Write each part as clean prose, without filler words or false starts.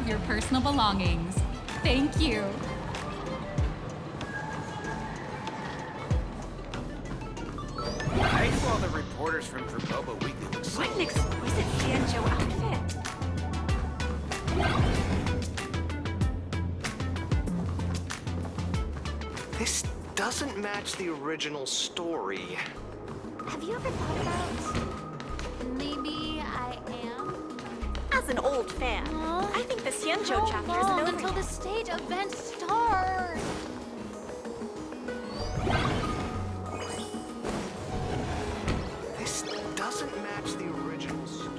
of your personal belongings. Thank you. I saw the reporters from Verboba Weekly look so... What an exquisite Xianzhou outfit. This doesn't match the original story. Have you ever thought about... Maybe I am? As an old fan, I think the Xianzhou chapter isn't over until yet. the stage event starts. This doesn't match the original story.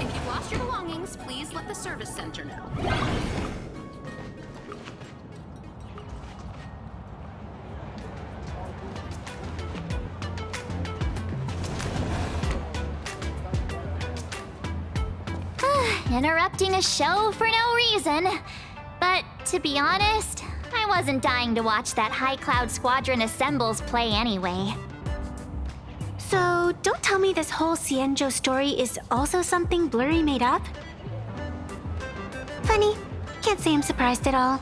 If you've lost your belongings, please let the service center know. Interrupting a show for no reason. But to be honest, I wasn't dying to watch that High Cloud Squadron Assembles play anyway. So, don't tell me this whole Xianzhou story is also something Blurry made up? Funny. Can't say I'm surprised at all.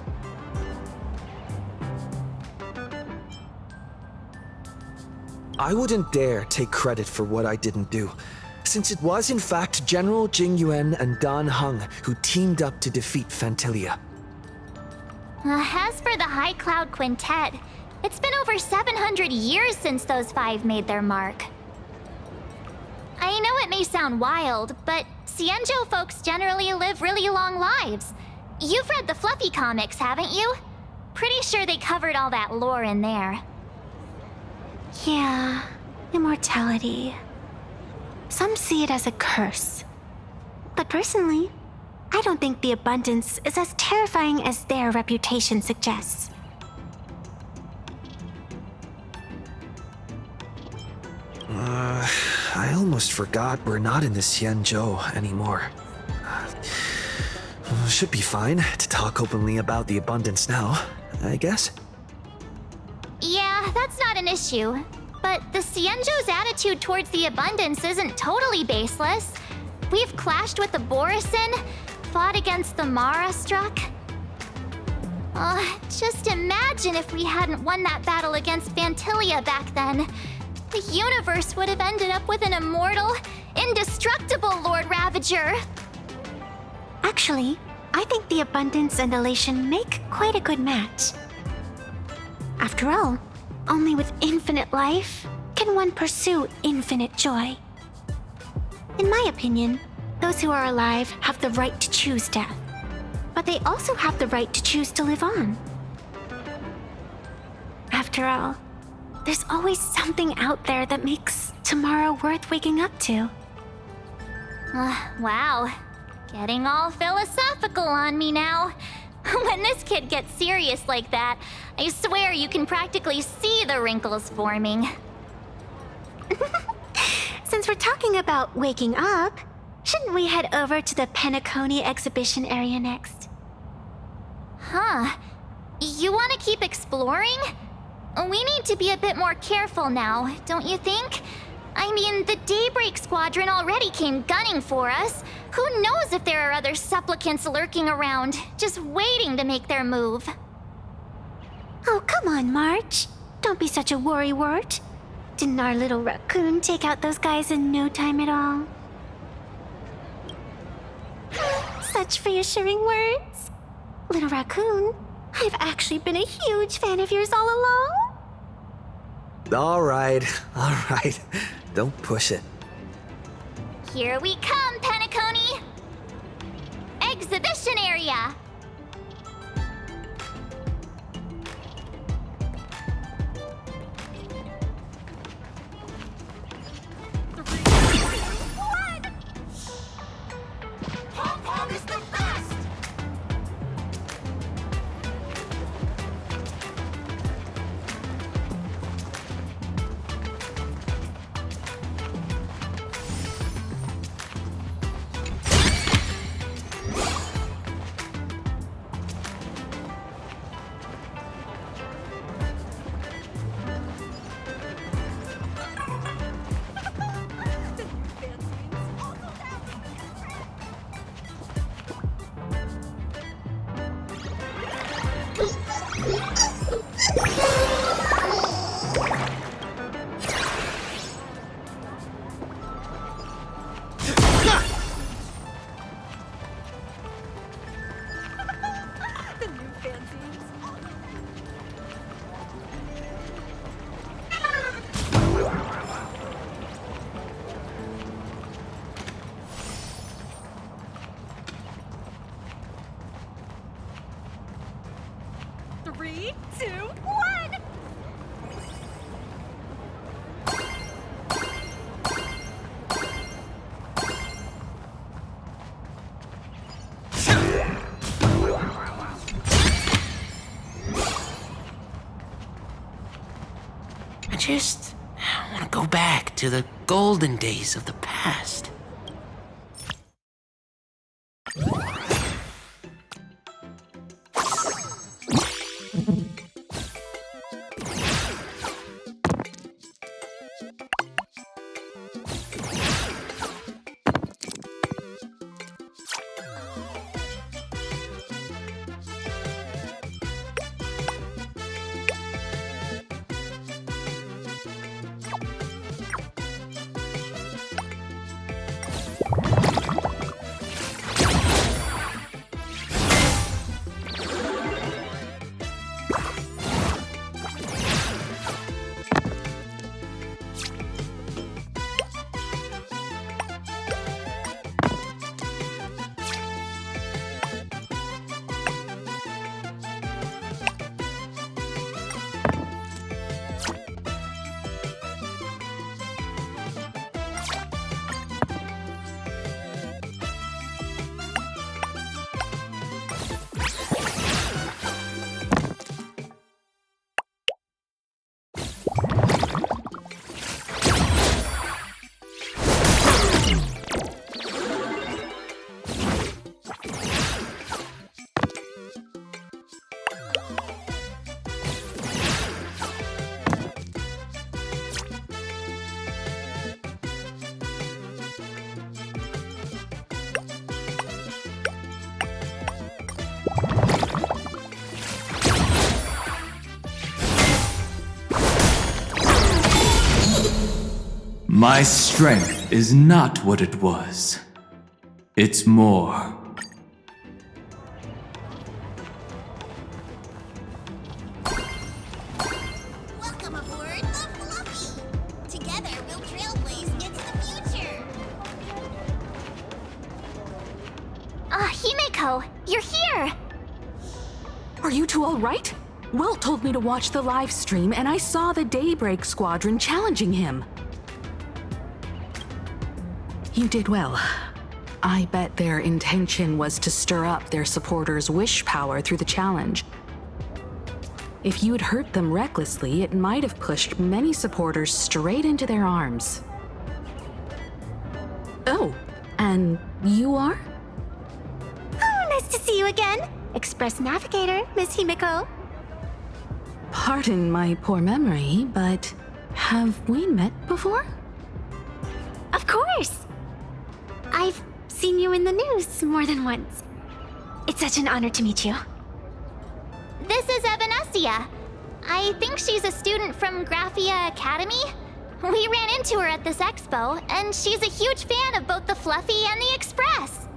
I wouldn't dare take credit for what I didn't do, since it was in fact General Jing Yuan and Dan Heng who teamed up to defeat Fantilia. As for the High Cloud Quintet, it's been over 700 years since those five made their mark. I know it may sound wild, but Xianzhou folks generally live really long lives. You've read the Fluffy comics, haven't you? Pretty sure they covered all that lore in there. Yeah, immortality. Some see it as a curse. But personally, I don't think the abundance is as terrifying as their reputation suggests. I almost forgot we're not in the Xianzhou anymore. Should be fine to talk openly about the abundance now, I guess. Yeah, that's not an issue. But the Xianzhou's attitude towards the abundance isn't totally baseless. We've clashed with the Borisin, fought against the Mara struck. Just imagine if we hadn't won that battle against Fantilia back then. The universe would have ended up with an immortal, indestructible Lord Ravager. Actually, I think the abundance and elation make quite a good match. After all, only with infinite life can one pursue infinite joy. In my opinion, those who are alive have the right to choose death, but they also have the right to choose to live on. After all, there's always something out there that makes tomorrow worth waking up to. Wow. Getting all philosophical on me now. When this kid gets serious like that, I swear you can practically see the wrinkles forming. Since we're talking about waking up, shouldn't we head over to the Penacony exhibition area next? Huh. You want to keep exploring? We need to be a bit more careful now, don't you think? I mean, the Daybreak Squadron already came gunning for us. Who knows if there are other supplicants lurking around, just waiting to make their move. Oh, come on, March. Don't be such a worrywart. Didn't our little raccoon take out those guys in no time at all? Such reassuring words. Little raccoon, I've actually been a huge fan of yours all along. All right. Don't push it. Here we come, Penacony! Exhibition area! Three, two, one! I want to go back to the golden days of the past. My strength is not what it was. It's more. Welcome aboard the Fluffy! Together we'll trailblaze into the future! Himeko, you're here! Are you two all right? Will told me to watch the live stream, and I saw the Daybreak Squadron challenging him. You did well. I bet their intention was to stir up their supporters' wish power through the challenge. If you'd hurt them recklessly, it might have pushed many supporters straight into their arms. Oh, and you are? Oh, nice to see you again. Express Navigator, Miss Himeko. Pardon my poor memory, but have we met before? Of course. I've seen you in the news more than once. It's such an honor to meet you. This is Evanescia. I think she's a student from Graphia Academy. We ran into her at this expo, and she's a huge fan of both the Fluffy and the Express.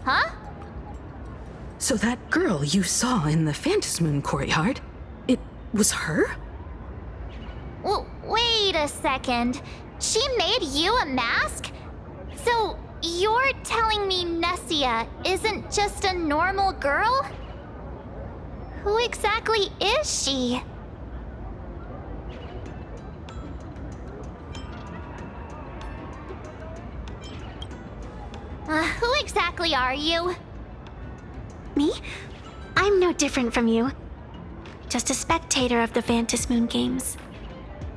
Huh? So that girl you saw in the Phantasmoon courtyard, it was her? Wait a second. She made you a mask? So you're telling me Nessia isn't just a normal girl? Who exactly is she? Who exactly are you? Me? I'm no different from you. Just a spectator of the Phantasmoon games.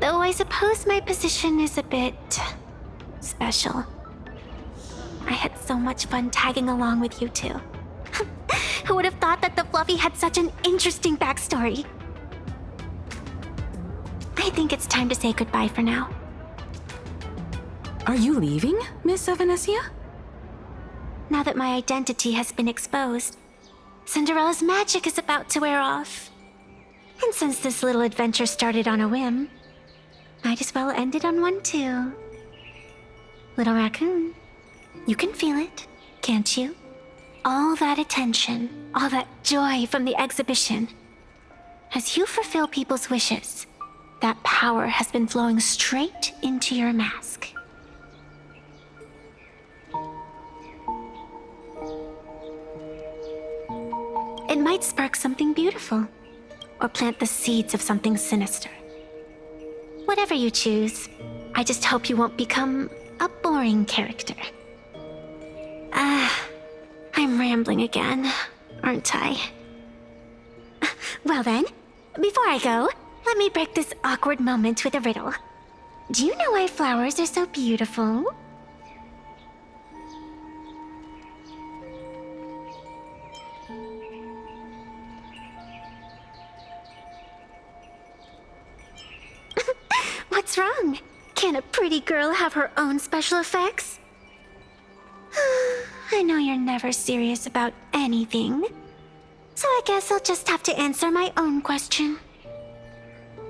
Though I suppose my position is a bit special. I had so much fun tagging along with you two. Who would have thought that the Fluffy had such an interesting backstory? I think it's time to say goodbye for now. Are you leaving, Miss Evanescia? Now that my identity has been exposed, Cinderella's magic is about to wear off. And since this little adventure started on a whim, might as well end it on one too. Little raccoon, you can feel it, can't you? all that attention, all that joy from the exhibition. As you fulfill people's wishes, that power has been flowing straight into your mask. It might spark something beautiful, or plant the seeds of something sinister. Whatever you choose, I just hope you won't become a boring character. I'm rambling again, aren't I? Well then, before I go, let me break this awkward moment with a riddle. Do you know why flowers are so beautiful? What's wrong? Can a pretty girl have her own special effects? I know you're never serious about anything, so I guess I'll just have to answer my own question.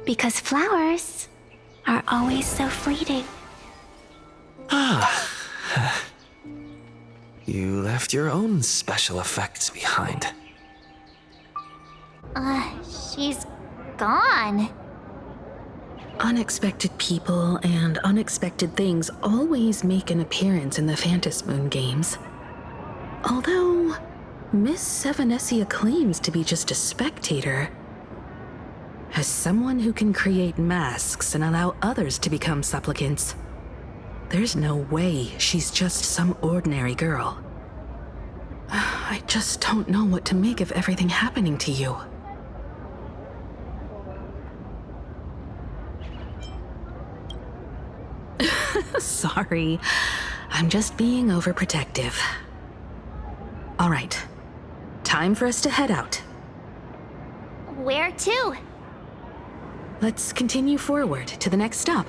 Because flowers are always so fleeting. You left your own special effects behind. She's gone. Unexpected people and unexpected things always make an appearance in the Phantasmoon games. Although, Miss Sevenessia claims to be just a spectator. As someone who can create masks and allow others to become supplicants, there's no way she's just some ordinary girl. I just don't know what to make of everything happening to you. Sorry, I'm just being overprotective. All right, time for us to head out. Where to? Let's continue forward to the next stop,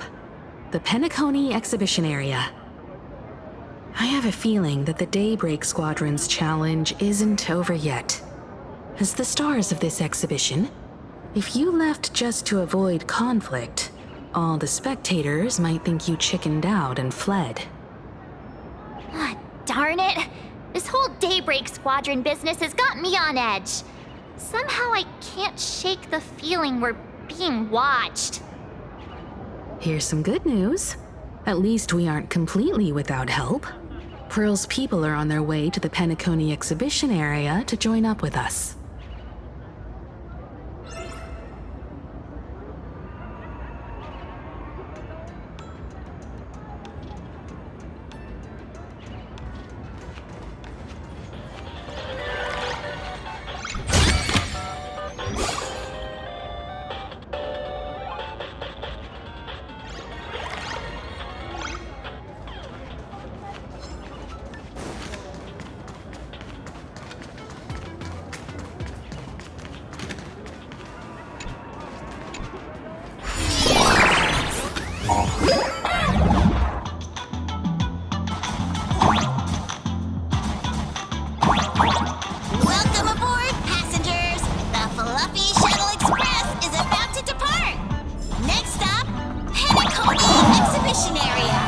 the Penacony exhibition area. I have a feeling that the Daybreak Squadron's challenge isn't over yet. As the stars of this exhibition, if you left just to avoid conflict, all the spectators might think you chickened out and fled. Darn it! This whole Daybreak Squadron business has got me on edge. Somehow I can't shake the feeling we're being watched. Here's some good news. At least we aren't completely without help. Pearl's people are on their way to the Penacony exhibition area to join up with us. Welcome aboard, passengers! The Fluffy Shuttle Express is about to depart! Next stop, Penacony Exhibition Area!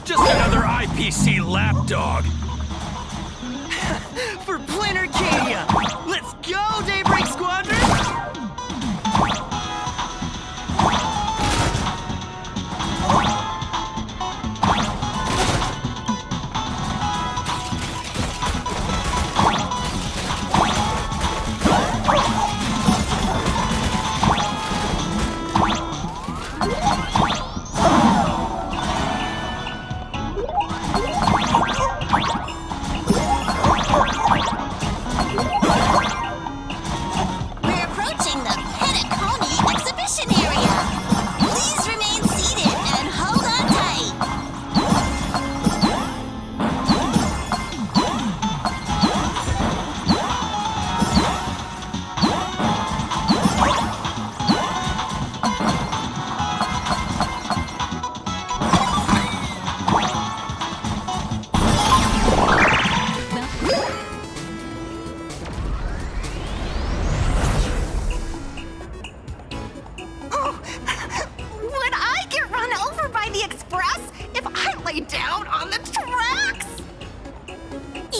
Just another IPC lapdog. For Planarcadia! Let's go, Daybreak Squadron!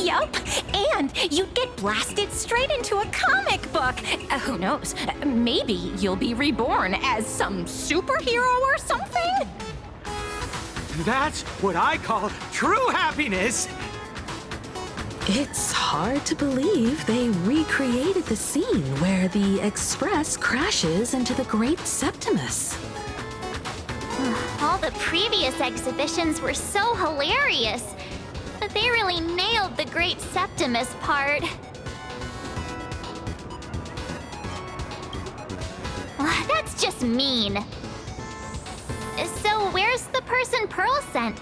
Yup, and you'd get blasted straight into a comic book. Who knows? Maybe you'll be reborn as some superhero or something? That's what I call true happiness! It's hard to believe they recreated the scene where the Express crashes into the Great Septimus. All the previous exhibitions were so hilarious, but they really nailed the Great Septimus part. That's just mean. So where's the person Pearl sent?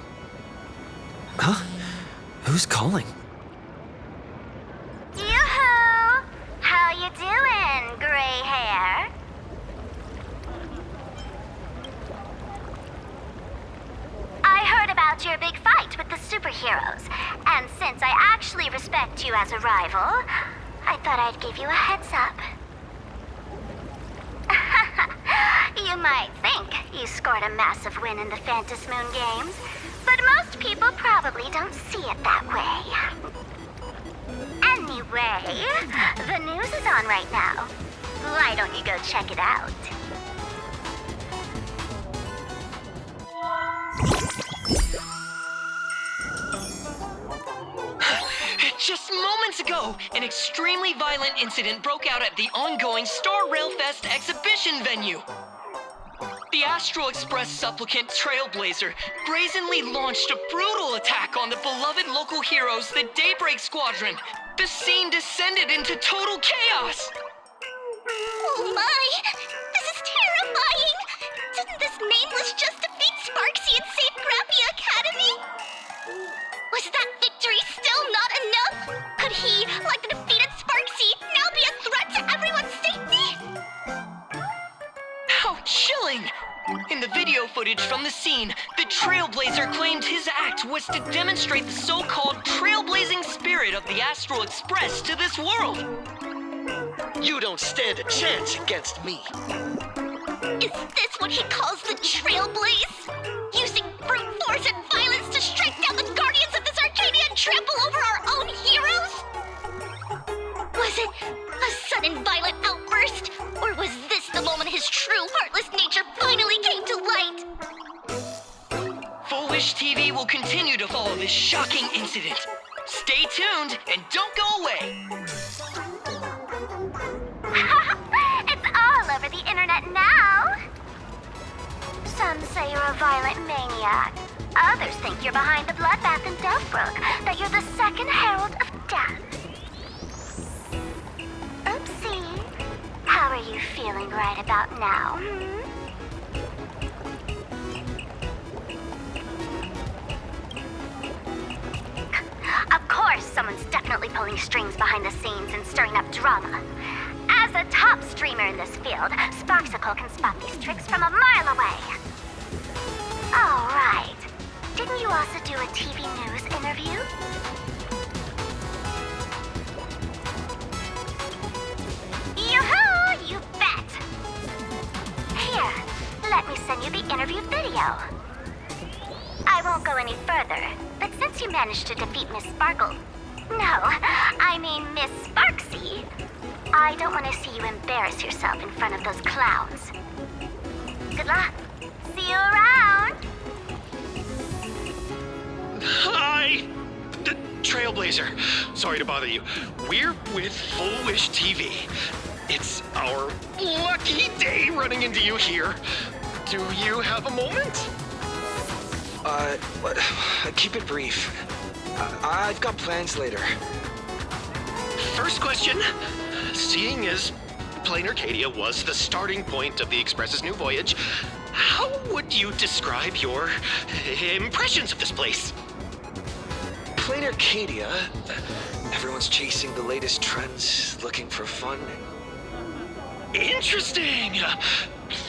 Huh? Who's calling? Yoo-hoo! How you doing, gray hair? I heard about your big fight with the superheroes, and since I actually respect you as a rival, I thought I'd give you a heads up. You might think you scored a massive win in the Phantasmoon games, but most people probably don't see it that way. Anyway, the news is on right now. Why don't you go check it out? Just moments ago, an extremely violent incident broke out at the ongoing Star Railfest exhibition venue. The Astral Express supplicant Trailblazer brazenly launched a brutal attack on the beloved local heroes, the Daybreak Squadron. The scene descended into total chaos. Oh my! This is terrifying! Didn't this nameless just defeat Sparksy and save Grappy Academy? Was that victory still not enough? Could he, like the defeated Sparksy, now be a threat to everyone's safety? How chilling! In the video footage from the scene, the Trailblazer claimed his act was to demonstrate the so-called trailblazing spirit of the Astral Express to this world. You don't stand a chance against me. Is this what he calls the Trailblaze? Using brute force and violence to strike down the guardians of this Arcadia and trample over our own heroes? Was it a sudden violent outburst? Or was this the moment his true, heartless nature finally came to light? Full Wish TV will continue to follow this shocking incident. Stay tuned and don't go away. It's all over the internet now. Some say you're a violent maniac. Others think you're behind the bloodbath in Deathbrook, that you're the second herald of death. Oopsie. How are you feeling right about now, Of course, someone's definitely pulling strings behind the scenes and stirring up drama. As a top streamer in this field, Sparksicle can spot these tricks from a mile away. All right. Didn't you also do a TV news interview? Yoo-hoo! You bet! Here, let me send you the interview video. I won't go any further, but since you managed to defeat Miss Sparkle... No, I mean Miss Sparksy, I don't want to see you embarrass yourself in front of those clowns. Good luck. See you around. Hi! The Trailblazer. Sorry to bother you. We're with Full Wish TV. It's our lucky day running into you here. Do you have a moment? Keep it brief. I've got plans later. First question. Seeing as Planarcadia was the starting point of the Express's new voyage, how would you describe your impressions of this place? Planarcadia? Everyone's chasing the latest trends, looking for fun. Interesting!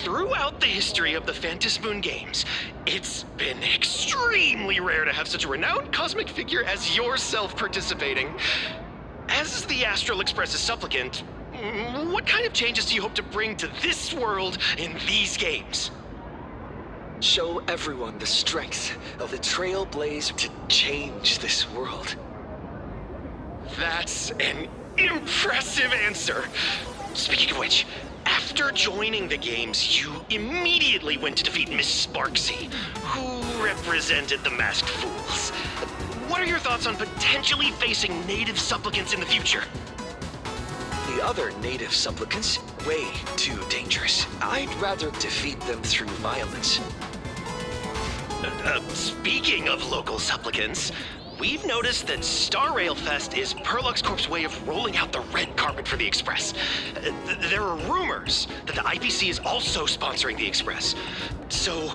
Throughout the history of the Phantasmoon games, it's been extremely rare to have such a renowned cosmic figure as yourself participating. As the Astral Express's supplicant, what kind of changes do you hope to bring to this world in these games? Show everyone the strength of the Trailblazer to change this world. That's an impressive answer. Speaking of which, after joining the games, you immediately went to defeat Miss Sparksy, who represented the Masked Fools. What are your thoughts on potentially facing native supplicants in the future? The other native supplicants, way too dangerous. I'd rather defeat them through violence. Speaking of local supplicants, we've noticed that Star Rail Fest is Perlux Corp's way of rolling out the red carpet for the Express. There are rumors that the IPC is also sponsoring the Express. So,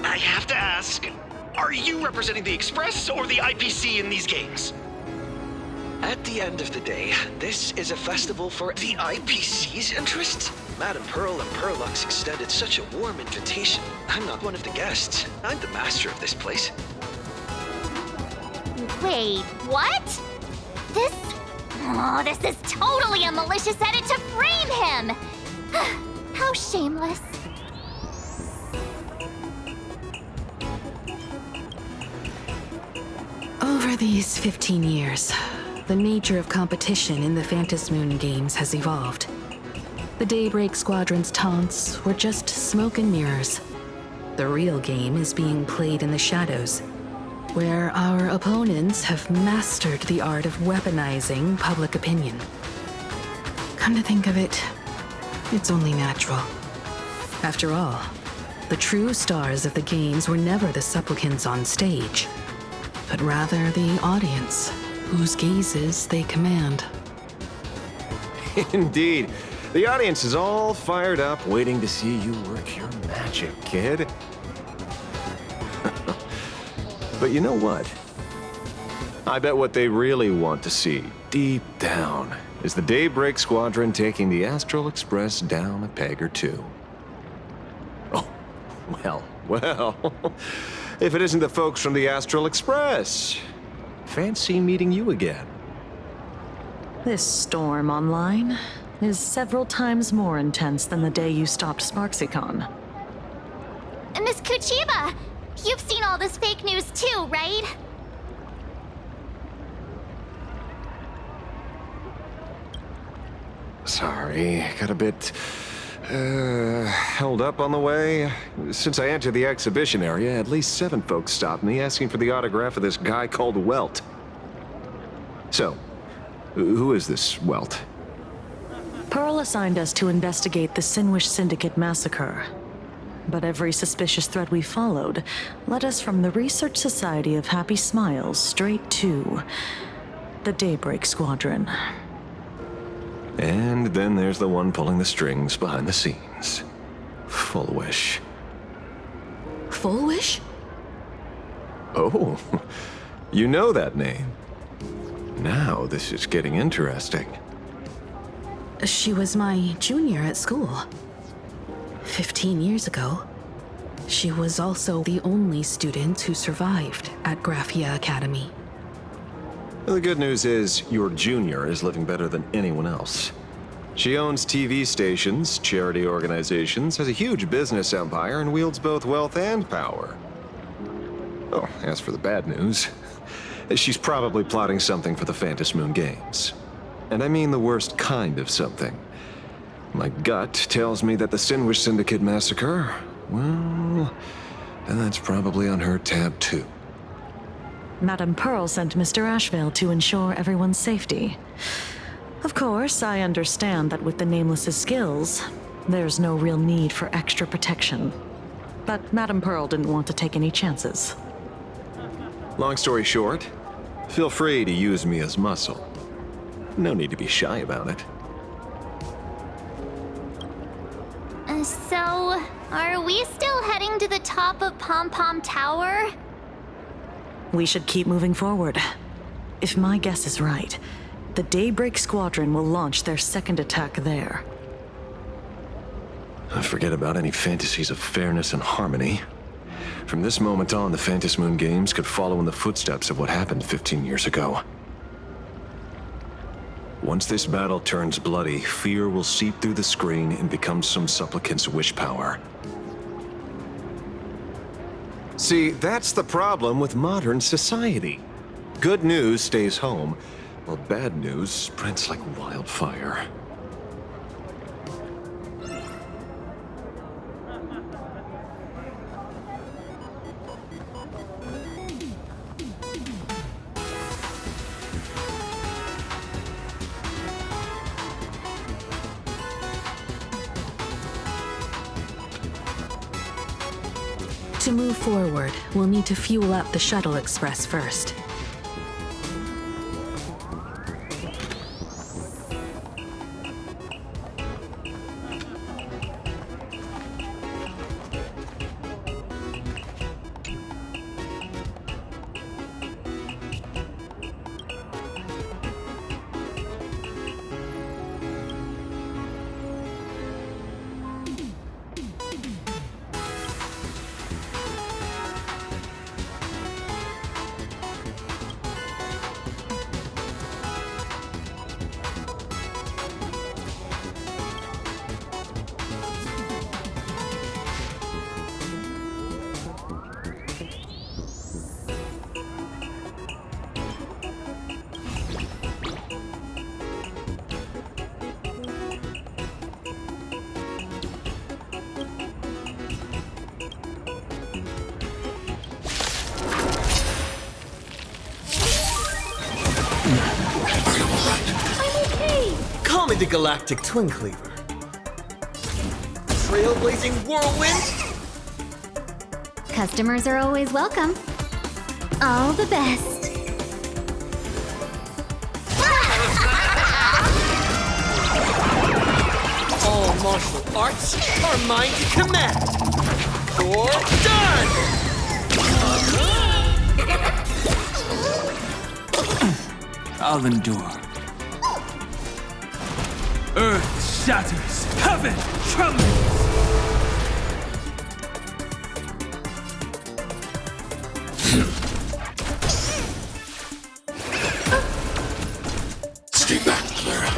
I have to ask, are you representing the Express or the IPC in these games? At the end of the day, this is a festival for the IPC's interests. Madame Pearl and Perlux extended such a warm invitation. I'm not one of the guests. I'm the master of this place. Wait, what? This is totally a malicious edit to frame him! How shameless. Over these 15 years, the nature of competition in the Phantasmoon games has evolved. The Daybreak Squadron's taunts were just smoke and mirrors. The real game is being played in the shadows, where our opponents have mastered the art of weaponizing public opinion. Come to think of it, it's only natural. After all, the true stars of the games were never the supplicants on stage, but rather the audience, whose gazes they command. Indeed. The audience is all fired up, waiting to see you work your magic, kid. But you know what? I bet what they really want to see, deep down, is the Daybreak Squadron taking the Astral Express down a peg or two. Oh, well. If it isn't the folks from the Astral Express. Fancy meeting you again. This storm online is several times more intense than the day you stopped SparksyCon. Miss Kuchiba, you've seen all this fake news too, right? Sorry, got a bit held up on the way. Since I entered the exhibition area, at least 7 folks stopped me asking for the autograph of this guy called Welt. So, who is this Welt? Pearl assigned us to investigate the Sinwish Syndicate massacre. But every suspicious thread we followed led us from the Research Society of Happy Smiles straight to the Daybreak Squadron. And then there's the one pulling the strings behind the scenes. Fullwish. Fullwish? Oh, you know that name. Now this is getting interesting. She was my junior at school. 15 years ago. She was also the only student who survived at Graphia Academy. The good news is, your junior is living better than anyone else. She owns TV stations, charity organizations, has a huge business empire, and wields both wealth and power. Oh, as for the bad news, she's probably plotting something for the Phantasmoon games. And I mean the worst kind of something. My gut tells me that the Sinwish Syndicate massacre, well, that's probably on her tab too. Madame Pearl sent Mr. Ashvale to ensure everyone's safety. Of course, I understand that with the Nameless's skills, there's no real need for extra protection. But Madame Pearl didn't want to take any chances. Long story short, feel free to use me as muscle. No need to be shy about it. So, are we still heading to the top of Pom Pom Tower? We should keep moving forward. If my guess is right, the Daybreak Squadron will launch their second attack there. Forget about any fantasies of fairness and harmony. From this moment on, the Phantasmoon games could follow in the footsteps of what happened 15 years ago. Once this battle turns bloody, fear will seep through the screen and become some supplicant's wish power. See, that's the problem with modern society. Good news stays home. Well, bad news spreads like wildfire. To move forward, we'll need to fuel up the shuttle express first. Call me the Galactic Twin Cleaver. Trailblazing whirlwind? Customers are always welcome. All the best. All martial arts are mine to command. Or done! I'll endure. Earth shatters, heaven trembles! Stay back, Clara.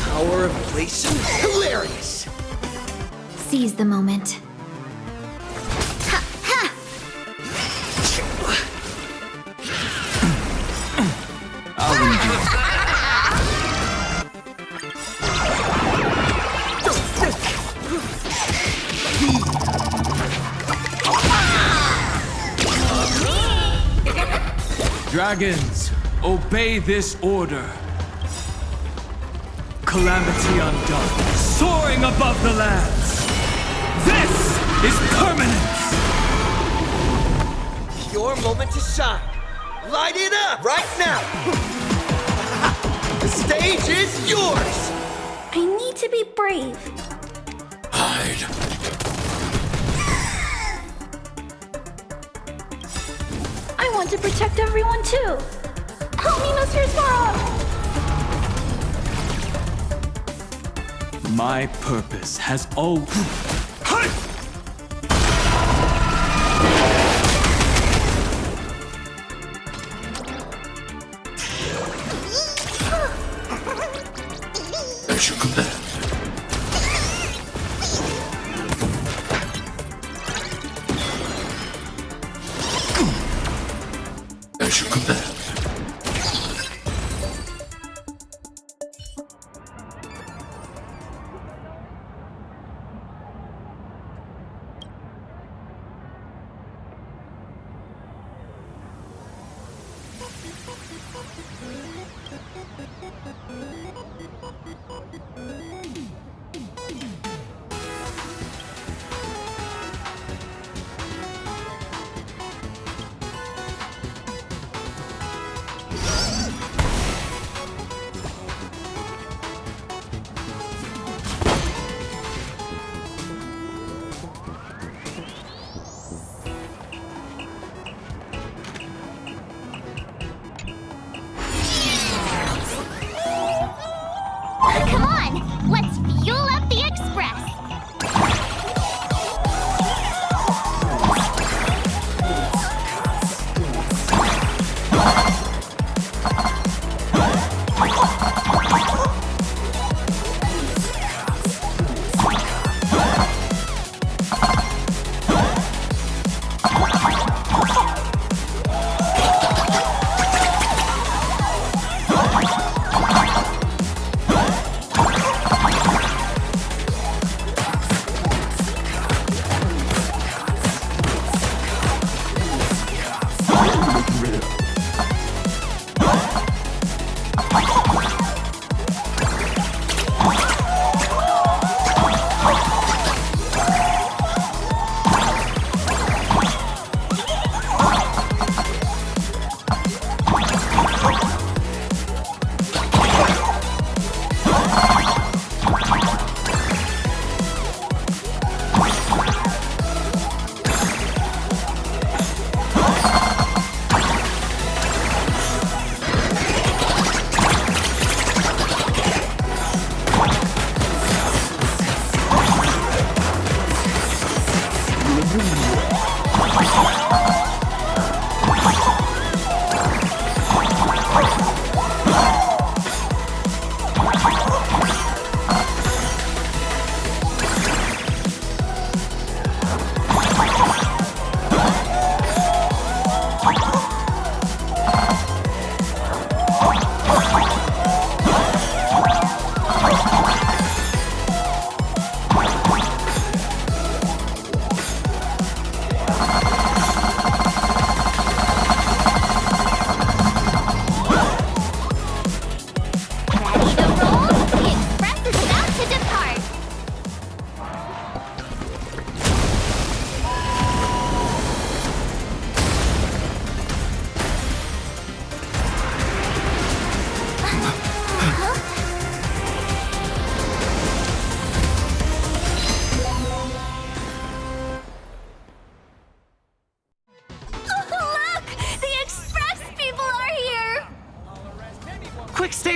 Power of elation? Hilarious! Seize the moment. Dragons, obey this order. Calamity undone, soaring above the lands. This is permanence! Your moment to shine. Light it up right now! The stage is yours! I need to be brave. Hide. I want to protect everyone too. Help me, Mr. Sparrow! My purpose has always... As you command. As you command. Come on!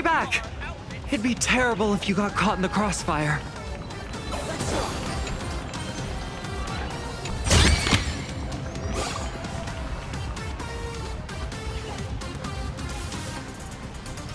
back! It'd be terrible if you got caught in the crossfire.